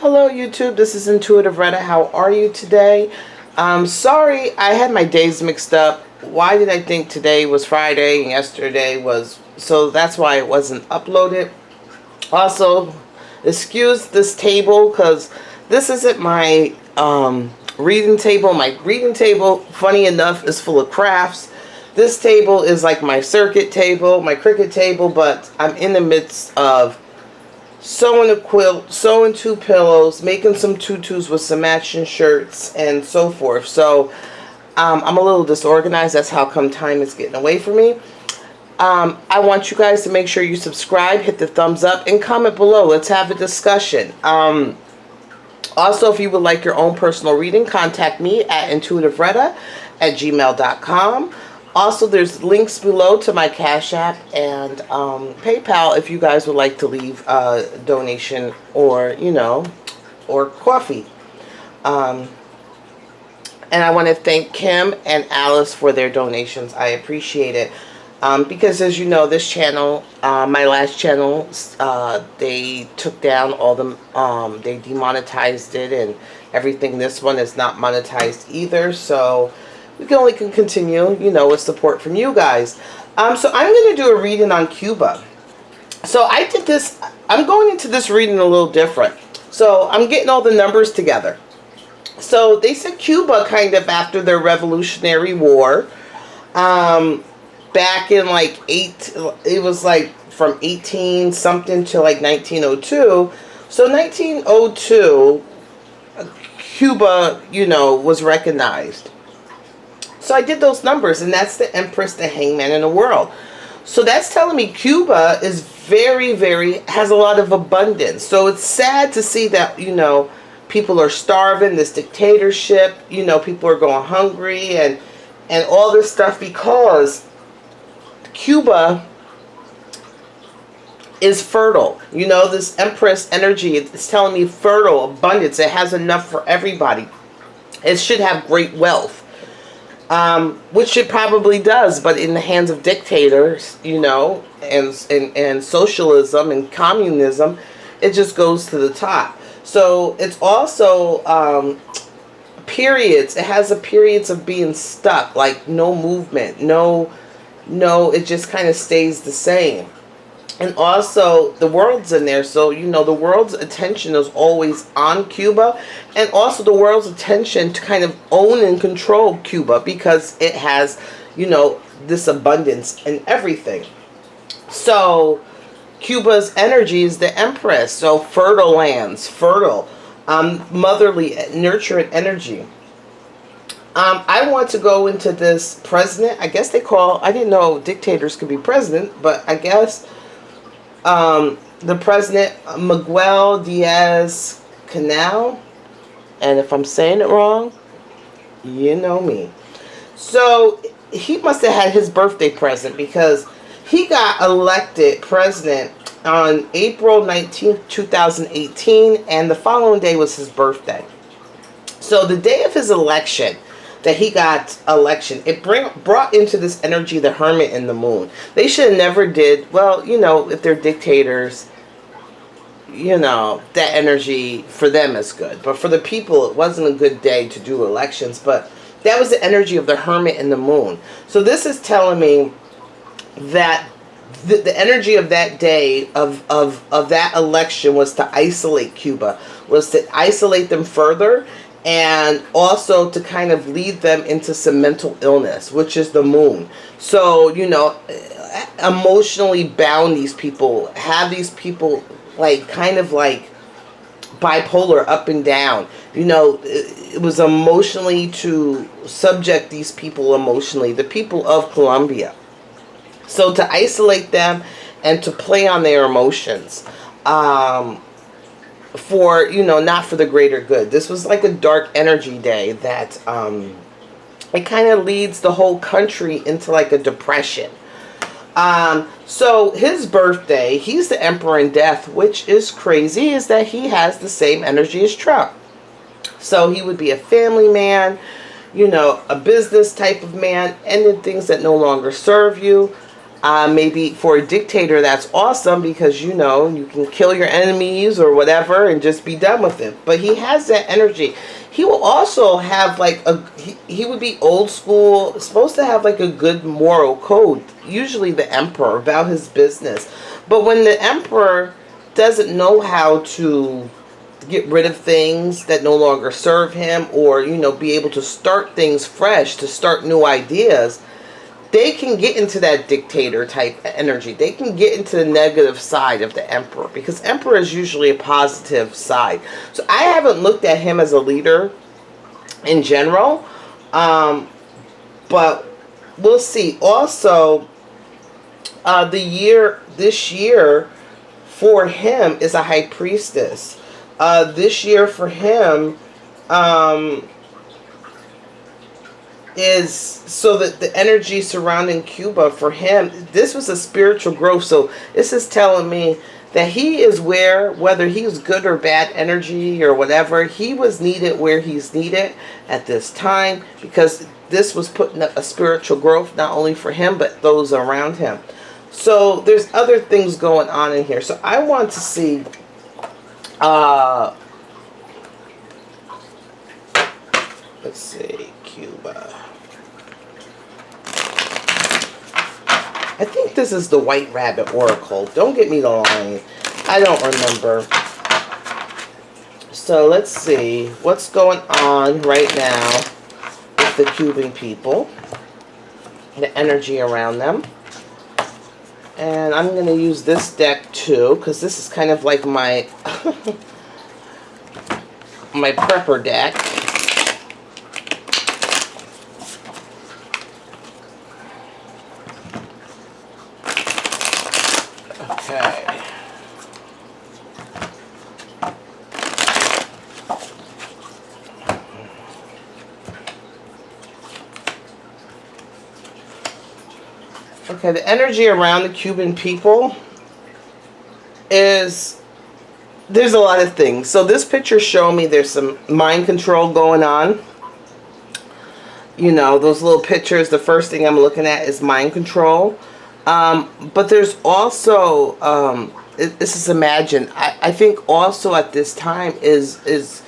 Hello YouTube, this is Intuitive Retta. How are you today? Sorry, I had my days mixed up. Why did I think today was Friday and yesterday was... So that's why it wasn't uploaded. Also, excuse this table because this isn't my reading table. My reading table, funny enough, is full of crafts. This table is like my circuit table, my cricket table, but I'm in the midst of sewing a quilt, sewing 2 pillows, making some tutus with some matching shirts, and so forth. So I'm a little disorganized. That's how come time is getting away from me. I want you guys to make sure you subscribe, hit the thumbs up, and comment below. Let's have a discussion. Also, if you would like your own personal reading, contact me at intuitiveretta@gmail.com. Also, there's links below to my Cash App and PayPal if you guys would like to leave a donation or, or coffee. And I want to thank Kim and Alice for their donations. I appreciate it. Because as you know, this channel, my last channel, they took down all the, they demonetized it and everything. This one is not monetized either, so we can only continue, with support from you guys. So I'm going to do a reading on Cuba. So I did this, I'm going into this reading a little different. So I'm getting all the numbers together. So they said Cuba kind of after their Revolutionary War, back in it was like from 18 something to like 1902. So 1902, Cuba, was recognized. So I did those numbers, and that's the Empress, the Hangman, and the World. So that's telling me Cuba is has a lot of abundance. So it's sad to see that, people are starving, this dictatorship, people are going hungry and all this stuff because Cuba is fertile. This Empress energy is telling me fertile, abundance. It has enough for everybody. It should have great wealth. Which it probably does, but in the hands of dictators, and socialism and communism, it just goes to the top. So it's also periods. It has a periods of being stuck, like no movement, no, it just kind of stays the same. And also the world's in there, so the world's attention is always on Cuba, and also the world's attention to kind of own and control Cuba because it has this abundance and everything. So Cuba's energy is the Empress, so fertile lands, fertile, motherly, nurturing energy. I want to go into this president. I guess I didn't know dictators could be president, but I guess the president, Miguel Díaz-Canel, and if I'm saying it wrong, you know me. So he must have had his birthday present because he got elected president on April 19th, 2018, and the following day was his birthday. So the day of his election, that he got election, it brought into this energy the Hermit and the Moon. They should have never did, well, if they're dictators, that energy for them is good. But for the people, it wasn't a good day to do elections. But that was the energy of the Hermit and the Moon. So this is telling me that the energy of that day, of that election, was to isolate Cuba, was to isolate them further, and also to kind of lead them into some mental illness, which is the Moon. So, emotionally bound these people, have these people kind of bipolar, up and down. It was emotionally to subject these people emotionally, the people of Colombia. So to isolate them and to play on their emotions. For, not for the greater good. This was like a dark energy day that it kind of leads the whole country into like a depression. So his birthday, he's the Emperor in Death, which is crazy, is that he has the same energy as Trump. So he would be a family man, a business type of man, ending things that no longer serve you. Maybe for a dictator, that's awesome because, you know, you can kill your enemies or whatever and just be done with it. But he has that energy. He will also have like he would be old school, supposed to have like a good moral code, usually the emperor, about his business. But when the emperor doesn't know how to get rid of things that no longer serve him, or, you know, be able to start things fresh, to start new ideas, they can get into that dictator type energy. They can get into the negative side of the emperor, because emperor is usually a positive side. So I haven't looked at him as a leader in general, but we'll see. Also, this year for him is a high priestess. This year for him is, so that the energy surrounding Cuba for him, this was a spiritual growth. So this is telling me that he is whether he's good or bad energy or whatever, he was needed where he's needed at this time, because this was putting up a spiritual growth, not only for him, but those around him. So there's other things going on in here. So I want to see, let's see, Cuba. I think this is the White Rabbit Oracle. Don't get me the line. I don't remember. So let's see what's going on right now with the Cuban people. The energy around them. And I'm going to use this deck too, because this is kind of like my my prepper deck. Okay. Okay, the energy around the Cuban people is, there's a lot of things. So this picture showing me there's some mind control going on. You know, those little pictures, the first thing I'm looking at is mind control. But there's also, this is imagined. I think also at this time is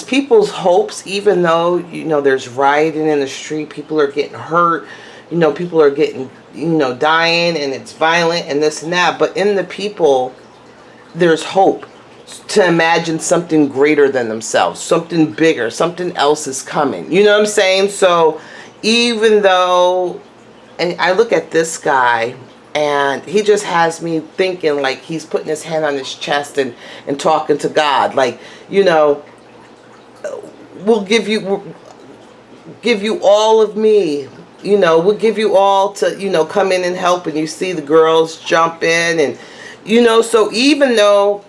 people's hopes, even though, you know, there's rioting in the street, people are getting hurt, you know, people are getting, you know, dying, and it's violent and this and that. But in the people, there's hope to imagine something greater than themselves, something bigger, something else is coming. You know what I'm saying? So even though, and I look at this guy, and he just has me thinking like he's putting his hand on his chest and talking to God. Like, you know, we'll give you all of me. You know, we'll give you all to, you know, come in and help. And you see the girls jump in, and, you know, so even though,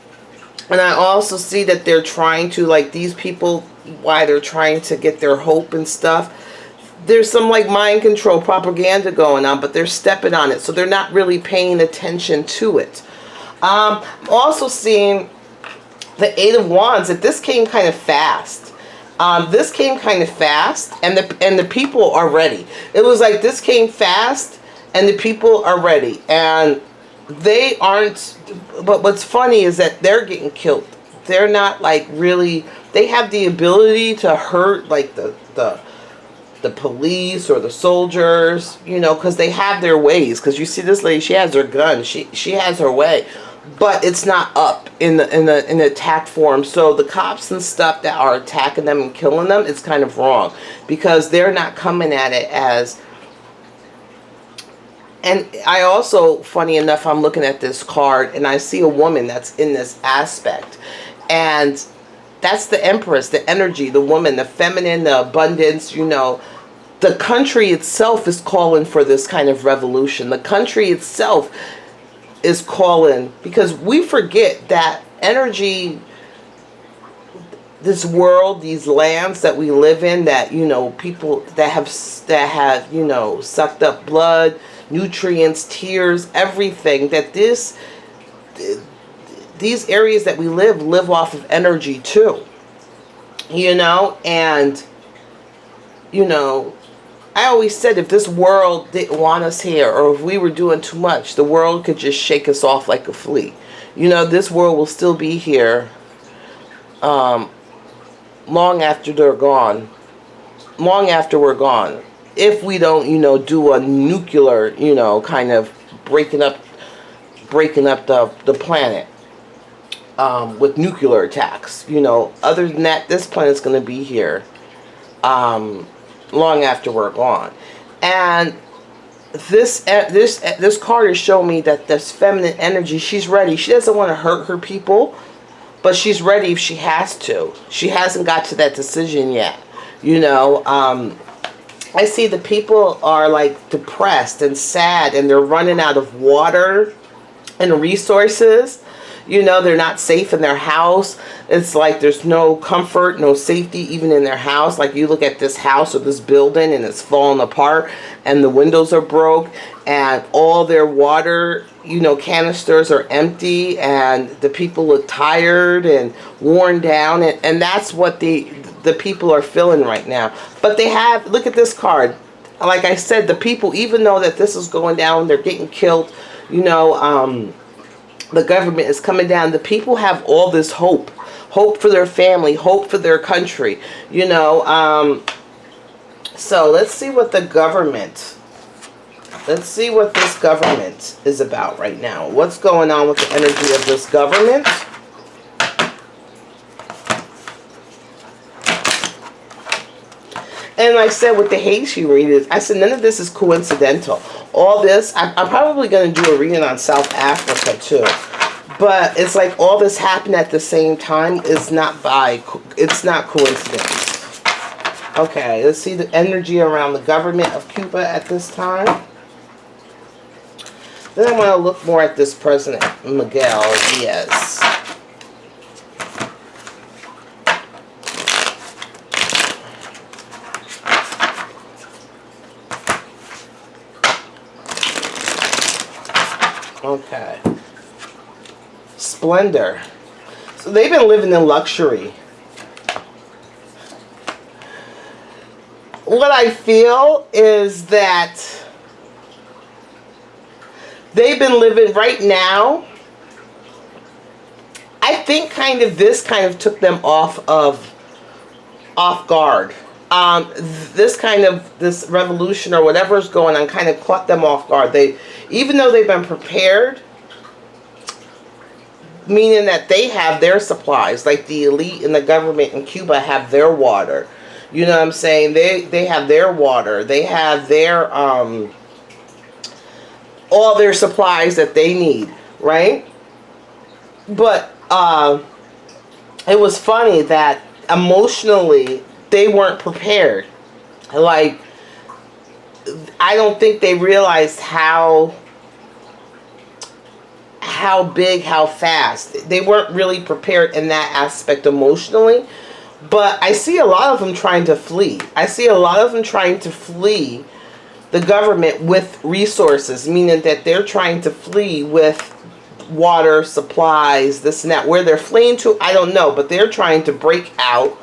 and I also see that they're trying to, like, these people, why they're trying to get their hope and stuff, there's some like mind control propaganda going on, but they're stepping on it. So they're not really paying attention to it. I'm also seeing the Eight of Wands, that this came kind of fast. This came kind of fast, and the people are ready. It was like this came fast, and the people are ready, and they aren't. But what's funny is that they're getting killed. They're not like really. They have the ability to hurt like the police or the soldiers, you know, because they have their ways. Because you see this lady, she has her gun. She has her way. But it's not up in the attack form. So the cops and stuff that are attacking them and killing them, it's kind of wrong, because they're not coming at it as. And I also, funny enough, I'm looking at this card and I see a woman that's in this aspect, and that's the Empress, the energy, the woman, the feminine, the abundance. You know, the country itself is calling for this kind of revolution. The country itself is calling, because we forget that energy, this world, these lands that we live in, that, you know, people that have, you know, sucked up blood, nutrients, tears, everything, that these areas that we live off of energy too, you know. And, you know, I always said if this world didn't want us here, or if we were doing too much, the world could just shake us off like a flea. You know, this world will still be here long after they're gone. Long after we're gone. If we don't, you know, do a nuclear, you know, kind of breaking up the planet with nuclear attacks. You know, other than that, this planet's going to be here long after we're gone. And this card is showing me that this feminine energy, she's ready. She doesn't want to hurt her people, but she's ready if she has to. She hasn't got to that decision yet. You know, I see the people are like depressed and sad, and they're running out of water and resources. You know, they're not safe in their house. It's like there's no comfort, no safety even in their house. Like you look at this house or this building and it's falling apart and the windows are broke and all their water, you know, canisters are empty and the people look tired and worn down. And that's what the people are feeling right now. But they have, look at this card. Like I said, the people, even though that this is going down, they're getting killed, you know, the government is coming down. The people have all this hope. Hope for their family. Hope for their country. You know, so let's see what the government... Let's see what this government is about right now. What's going on with the energy of this government? And like I said, with the Haitian readings, I said none of this is coincidental. All this, I'm probably going to do a reading on South Africa too. But it's like all this happened at the same time. It's not coincidence. Okay, let's see the energy around the government of Cuba at this time. Then I want to look more at this president, Miguel Díaz. Okay. Splendor. So they've been living in luxury. What I feel is that they've been living right now. I think this kind of took them off guard. This revolution or whatever is going on kind of caught them off guard. Even though they've been prepared, meaning that they have their supplies, like the elite in the government in Cuba have their water. You know what I'm saying? They have their water. They have their all their supplies that they need, right? But it was funny that emotionally they weren't prepared. Like, I don't think they realized how big, how fast. They weren't really prepared in that aspect emotionally. But I see a lot of them trying to flee. I see a lot of them trying to flee the government with resources, meaning that they're trying to flee with water, supplies, this and that. Where they're fleeing to, I don't know, but they're trying to break out.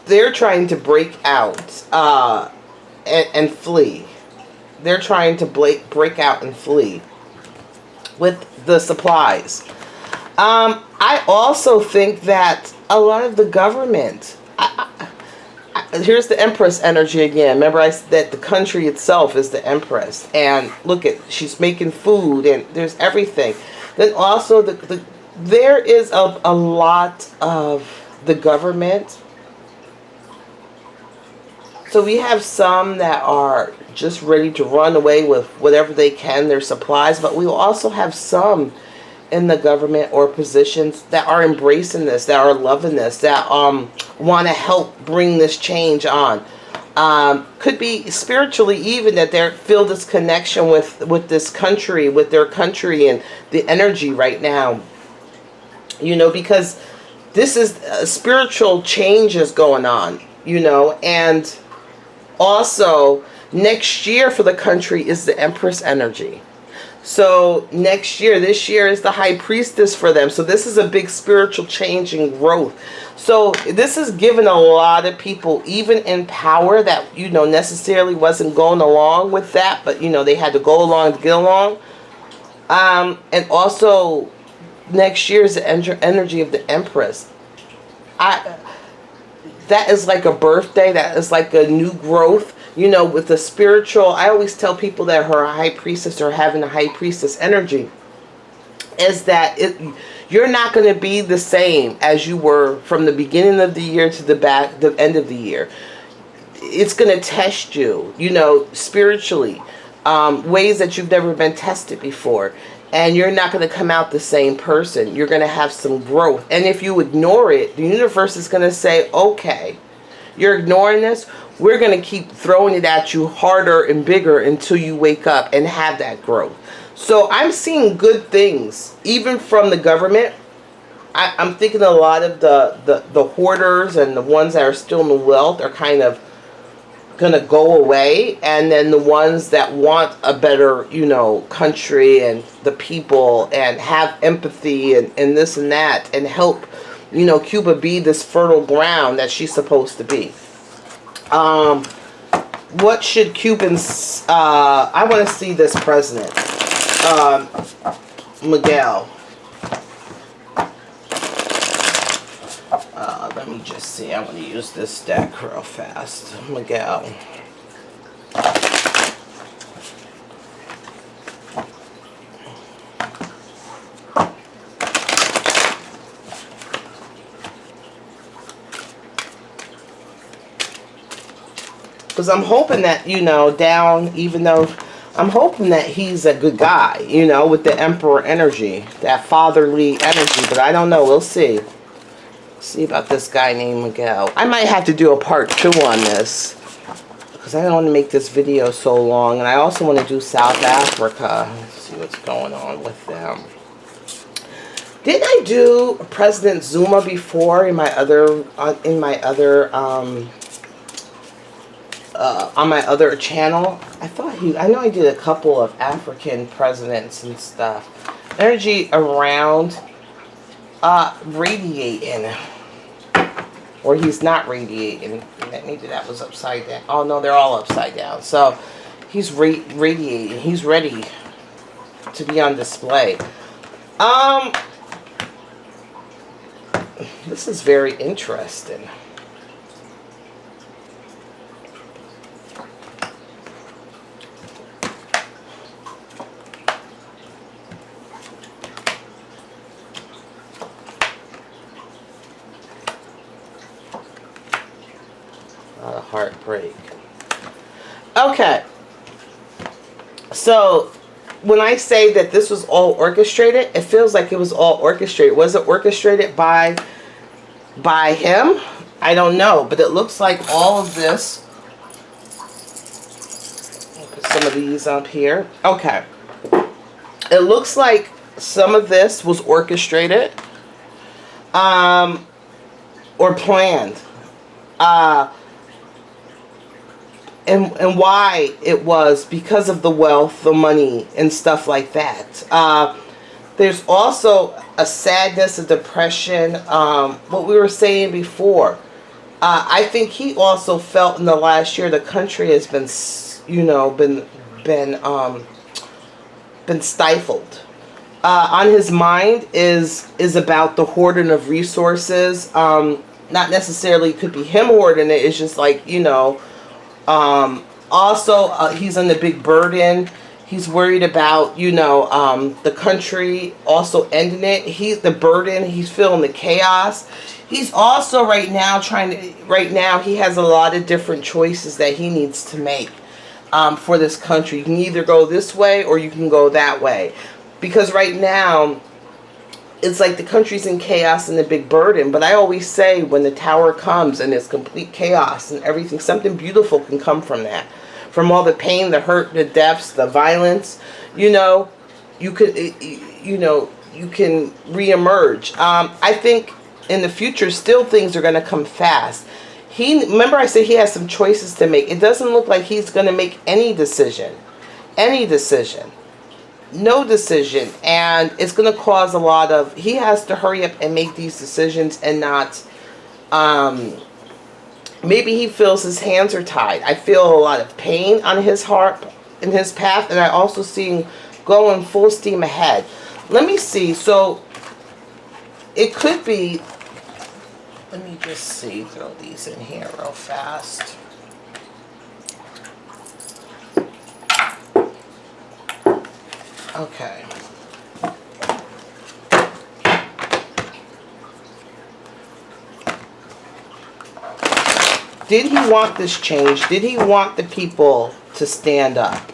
They're trying to break out and flee. They're trying to break out and flee with the supplies. I also think that a lot of the government... here's the Empress energy again. Remember I said that the country itself is the Empress. And look at, she's making food and there's everything. Then also there is a lot of the government. So we have some that are just ready to run away with whatever they can, their supplies. But we also have some in the government or positions that are embracing this, that are loving this, that want to help bring this change on. Could be spiritually even, that they feel this connection with this country, with their country and the energy right now. You know, because this is spiritual changes going on, you know. And also next year for the country is the Empress energy. So next year, this year is the high priestess for them. So this is a big spiritual change and growth. So this is giving a lot of people, even in power, that, you know, necessarily wasn't going along with that, but, you know, they had to go along to get along. And also next year is the energy of the Empress. That is like a birthday. That is like a new growth. You know, with the spiritual, I always tell people that her high priestess or having a high priestess energy is that you're not going to be the same as you were from the beginning of the year to the end of the year. It's going to test you, you know, spiritually, ways that you've never been tested before. And you're not going to come out the same person. You're going to have some growth. And if you ignore it, the universe is going to say, okay, you're ignoring this. We're going to keep throwing it at you harder and bigger until you wake up and have that growth. So I'm seeing good things, even from the government. I'm thinking a lot of the hoarders and the ones that are still in the wealth are kind of going to go away. And then the ones that want a better, you know, country and the people and have empathy and this and that and help, you know, Cuba be this fertile ground that she's supposed to be. What should Cubans, I want to see this president, Miguel. Let me just see, I want to use this deck real fast. Miguel. Because I'm hoping that, you know, even though I'm hoping that he's a good guy, you know, with the Emperor energy, that fatherly energy, but I don't know. We'll see. See about this guy named Miguel. I might have to do a part 2 on this because I don't want to make this video so long, and I also want to do South Africa. Let's see what's going on with them. Did I do President Zuma before on my other channel? I know I did a couple of African presidents and stuff. Energy around radiating, or he's not radiating. Maybe that was upside down. Oh no, they're all upside down. So he's radiating. He's ready to be on display. This is very interesting. Heartbreak. Okay. So when I say that this was all orchestrated, it feels like it was all orchestrated. Was it orchestrated by him? I don't know, but it looks like all of this. I'll put some of these up here. Okay. It looks like some of this was orchestrated or planned. And why it was because of the wealth, the money, and stuff like that. There's also a sadness, a depression. What we were saying before. I think he also felt in the last year the country has been, you know, been stifled. On his mind is about the hoarding of resources. Not necessarily could be him hoarding it. It's just like, you know. Also, he's on the big burden. He's worried about, you know, the country also ending it. The burden. He's feeling the chaos. He's also right now he has a lot of different choices that he needs to make for this country. You can either go this way or you can go that way. Because right now, it's like the country's in chaos and the big burden. But I always say when the tower comes and it's complete chaos and everything, something beautiful can come from that. From all the pain, the hurt, the deaths, the violence, you know, you can reemerge. I think in the future, still things are going to come fast. Remember I said he has some choices to make. It doesn't look like he's going to make any decision. Any decision. no decision, and it's going to cause a lot of, he has to hurry up and make these decisions and not, maybe he feels his hands are tied. I feel a lot of pain on his heart, in his path, and I also see him going full steam ahead. Let me see. So it could be, let me just see, throw these in here real fast. Okay. Did he want this change? Did he want the people to stand up?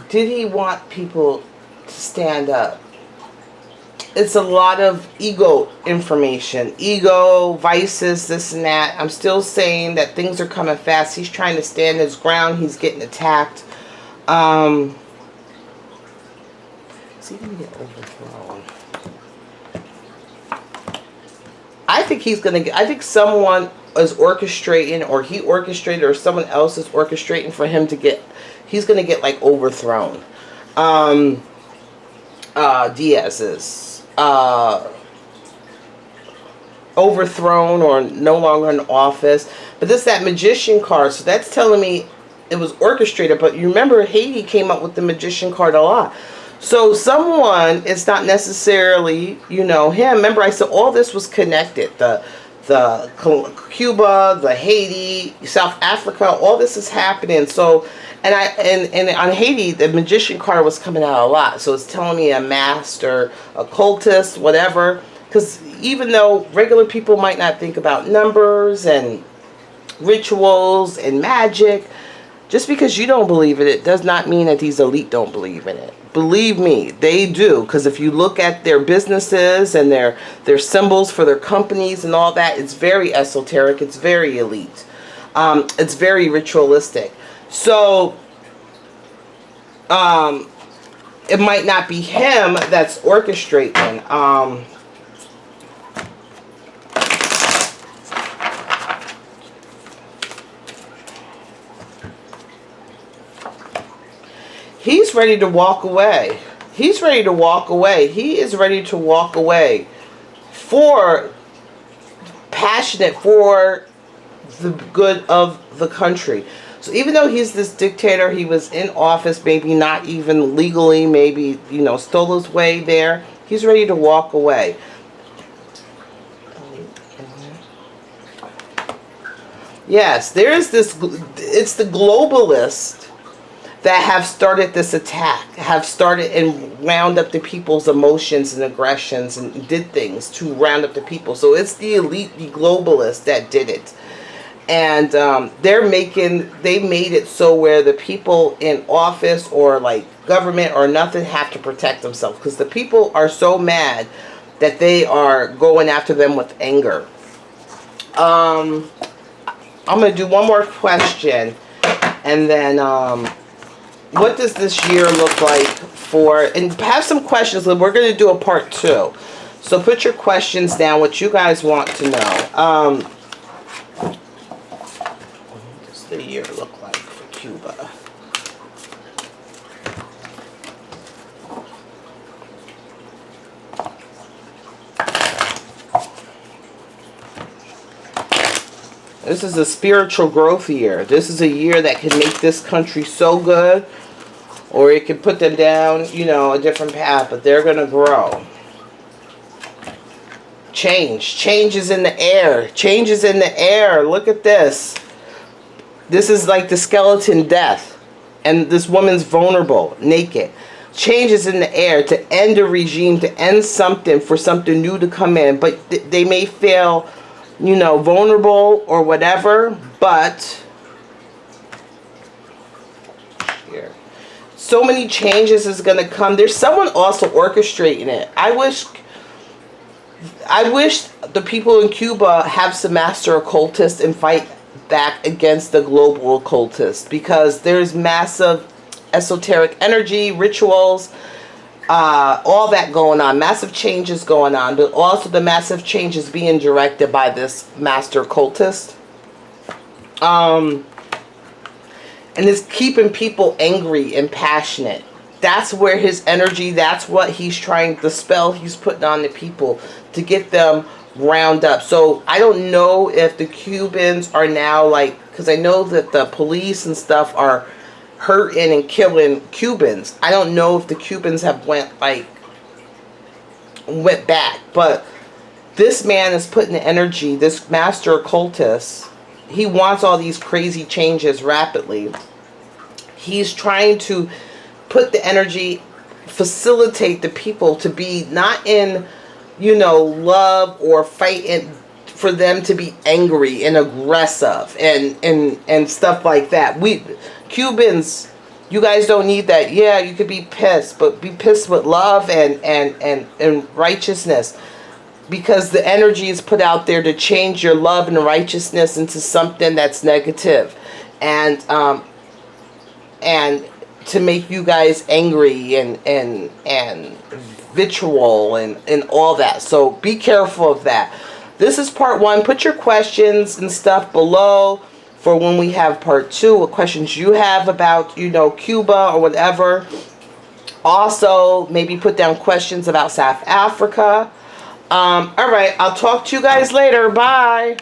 Did he want people to stand up? It's a lot of ego information. Ego, vices, this and that. I'm still saying that things are coming fast. He's trying to stand his ground. He's getting attacked. Is he going to get overthrown? I think he's going to get, I think someone is orchestrating, or he orchestrated, or someone else is orchestrating for him to get, he's going to get like overthrown. Diaz is overthrown or no longer in office. But this is that magician card, so that's telling me it was orchestrated. But you remember Haiti came up with the magician card a lot. So someone, it's not necessarily, you know, him. Remember I said all this was connected. The Cuba, the Haiti, South Africa, all this is happening. So, and on Haiti, the magician card was coming out a lot. So it's telling me a master, a cultist, whatever. Because even though regular people might not think about numbers and rituals and magic, just because you don't believe in it does not mean that these elite don't believe in it. Believe me, they do. Because if you look at their businesses and their symbols for their companies and all that, it's very esoteric. It's very elite. It's very ritualistic. So, it might not be him that's orchestrating. He's ready to walk away. He's ready to walk away. He is ready to walk away for, passionate for the good of the country. So even though he's this dictator, he was in office, maybe not even legally, maybe, you know, stole his way there. He's ready to walk away. Yes, there is this, it's the globalists that have started this attack, have started and round up the people's emotions and aggressions and did things to round up the people. So it's the elite, the globalists that did it. And they made it so where the people in office or like government or nothing have to protect themselves. Because the people are so mad that they are going after them with anger. I'm going to do one more question. And then, what does this year look like for, and have some questions. We're going to do a part 2. So put your questions down, what you guys want to know. What does the year look like for Cuba? This is a spiritual growth year. This is a year that can make this country so good, or it can put them down, you know, a different path, but they're going to grow. Change is in the air. Change is in the air. Look at this. This is like the skeleton death. And this woman's vulnerable, naked. Change is in the air to end a regime, to end something, for something new to come in. But they may feel, you know, vulnerable or whatever, but here, so many changes is going to come. There's someone also orchestrating it. I wish I wish the people in Cuba have some master occultists and fight back against the global occultists, because there's massive esoteric energy, rituals, all that going on, massive changes going on, but also the massive changes being directed by this master occultist. And it's keeping people angry and passionate. That's where his energy, that's what he's trying, the spell he's putting on the people to get them round up. So I don't know if the Cubans are now like, because I know that the police and stuff are hurting and killing Cubans. I don't know if the Cubans have went back, but this man is putting the energy, this master occultist, he wants all these crazy changes rapidly. He's trying to put the energy, facilitate the people to be not in, you know, love or fighting, for them to be angry and aggressive and stuff like that. We Cubans, you guys don't need that. Yeah, you could be pissed, but be pissed with love and righteousness, because the energy is put out there to change your love and righteousness into something that's negative, and to make you guys angry and vitriol and all that. So be careful of that. This is part 1. Put your questions and stuff below for when we have part 2, what questions you have about, you know, Cuba or whatever. Also, maybe put down questions about South Africa. All right, I'll talk to you guys later. Bye.